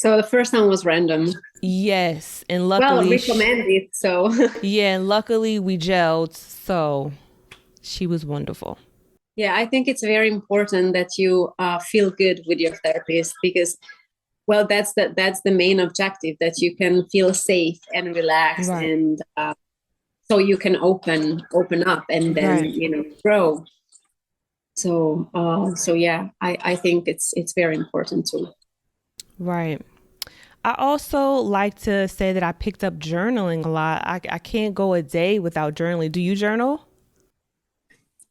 So the first time was random. Yes, and Well, luckily, recommended. So yeah, and luckily we gelled, so she was wonderful. yeah, I think it's very important that you feel good with your therapist because, well, that's the main objective, that you can feel safe and relaxed, Right, and so you can open up and then right, grow. So yeah, I think it's very important too. right. I also like to say that I picked up journaling a lot. I can't go a day without journaling. Do you journal?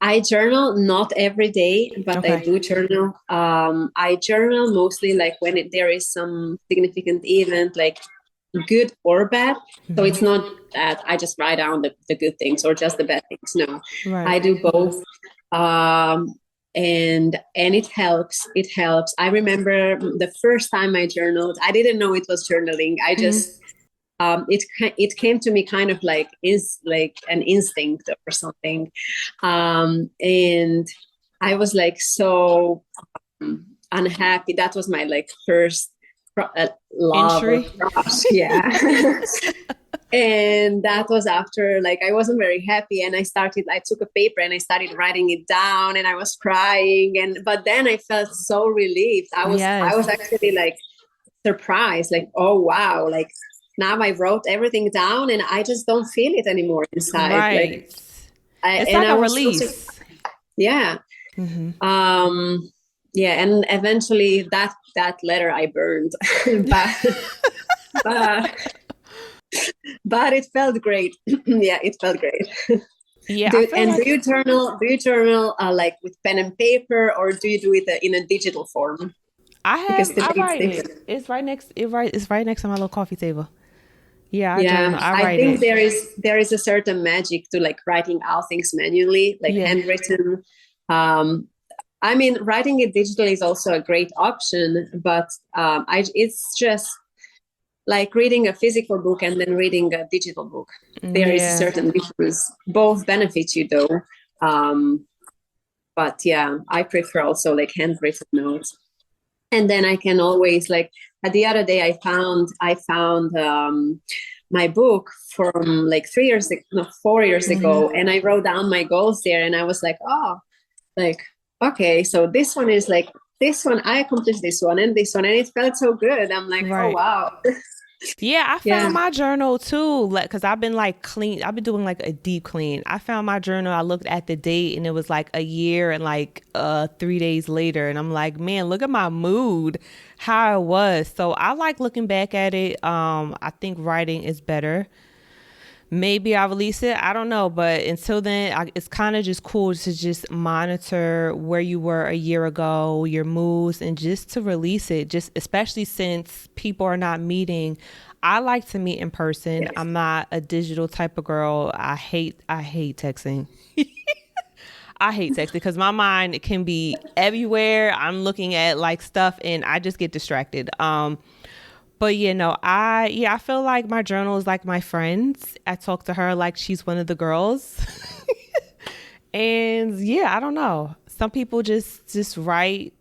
I journal not every day, but I Okay. do journal. I journal mostly like when there is some significant event, like good or bad. So Hmm. it's not that I just write down the good things or just the bad things. No, Right. I do both. And it helps. It helps. I remember the first time I journaled, I didn't know it was journaling. I just Hmm. it came to me kind of like is like an instinct or something, and I was like so unhappy. That was my like first love or Entry. crush, yeah. And that was after, like, I wasn't very happy, and I took a paper and I started writing it down, and I was crying, and but then I felt so relieved. I was Yes. actually like surprised, like, oh wow, like now I wrote everything down and I just don't feel it anymore inside. Like Right. I It's and like I a was so release. yeah. Hmm. Um yeah, and eventually that letter I burned. but but but it felt great. Yeah, it felt great. Yeah, I Do feel and like do you journal like with pen and paper, or do you do it in a digital form? Because today I it's write it. different. It's right next to my little coffee table. Yeah, I journal. Yeah, I I write think it. there is a certain magic to like writing out things manually, like Yeah. handwritten. Um, I mean, writing it digitally is also a great option, but it's just like reading a physical book and then reading a digital book. There is a Yeah. certain difference. Both benefit you though. Um, but yeah, I prefer also like handwritten notes. And then I can always like, the other day I found my book from like 3 years ago, no, 4 years Hmm. ago, and I wrote down my goals there, and I was like, oh, like, okay, so this one is like, this one I accomplished, this one and this one, and it felt so good. I'm like, oh Right. wow. Yeah, I Yeah. found my journal too, like, cause I've been like clean. I've been doing like a deep clean. I found my journal. I looked at the date, and it was like a year and like 3 days later, and I'm like, man, look at my mood, how it was. So I like looking back at it. I think writing is better. Maybe I'll release it. I don't know, but until then, it's kind of just cool to just monitor where you were a year ago, your moods, and just to release it. Just especially since people are not meeting. I like to meet in person. Yes. I'm not a digital type of girl. I hate texting. I hate texting because my mind can be everywhere. I'm looking at like stuff and I just get distracted. But I feel like my journal is like my friends. I talk to her like she's one of the girls. And yeah, I don't know. Some people just write.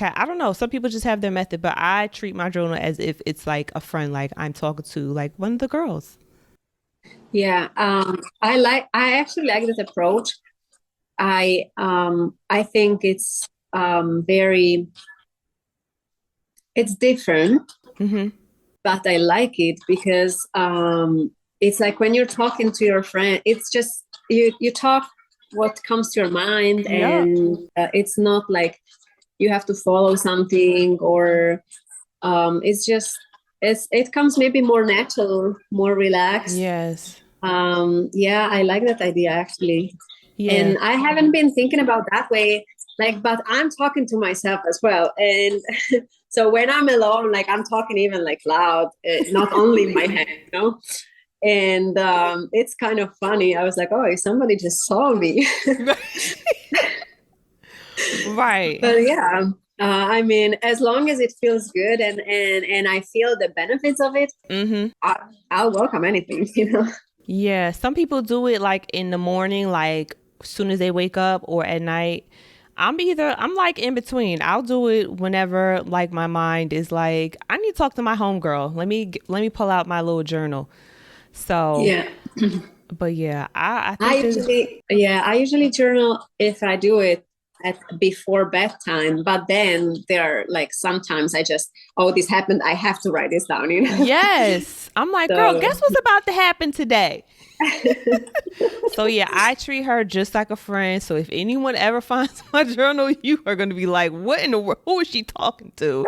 I don't know. Some people just have their method, but I treat my journal as if it's like a friend, like I'm talking to like one of the girls. Yeah. I actually like that approach. I think very it's different, Mm-hmm. but I like it because it's like when you're talking to your friend, it's just you talk what comes to your mind, Yup. and it's not like you have to follow something, or it's just it comes maybe more natural, more relaxed. Yes. Yeah, I like that idea actually. Yeah. And I haven't been thinking about that way, like, but I'm talking to myself as well. And so when I'm alone, like I'm talking even like loud, not only in my head. And it's kind of funny. I was like, oh, somebody just saw me. Right. But yeah, I mean, as long as it feels good, and I feel the benefits of it, Mm-hmm. I, I'll welcome anything. Yeah. Some people do it like in the morning, like as soon as they wake up, or at night. I'm like in between. I'll do it whenever like my mind is like, I need to talk to my homegirl. Let me pull out my little journal. So, Yeah. but yeah, I I think this. usually, yeah, I usually journal if I do it at before bedtime. But then there are like sometimes I just, oh, this happened. I have to write this down, you know. Yes. I'm like, girl, So guess what's about to happen today? So yeah, I treat her just like a friend. So if anyone ever finds my journal, you are going to be like, what in the world? Who is she talking to?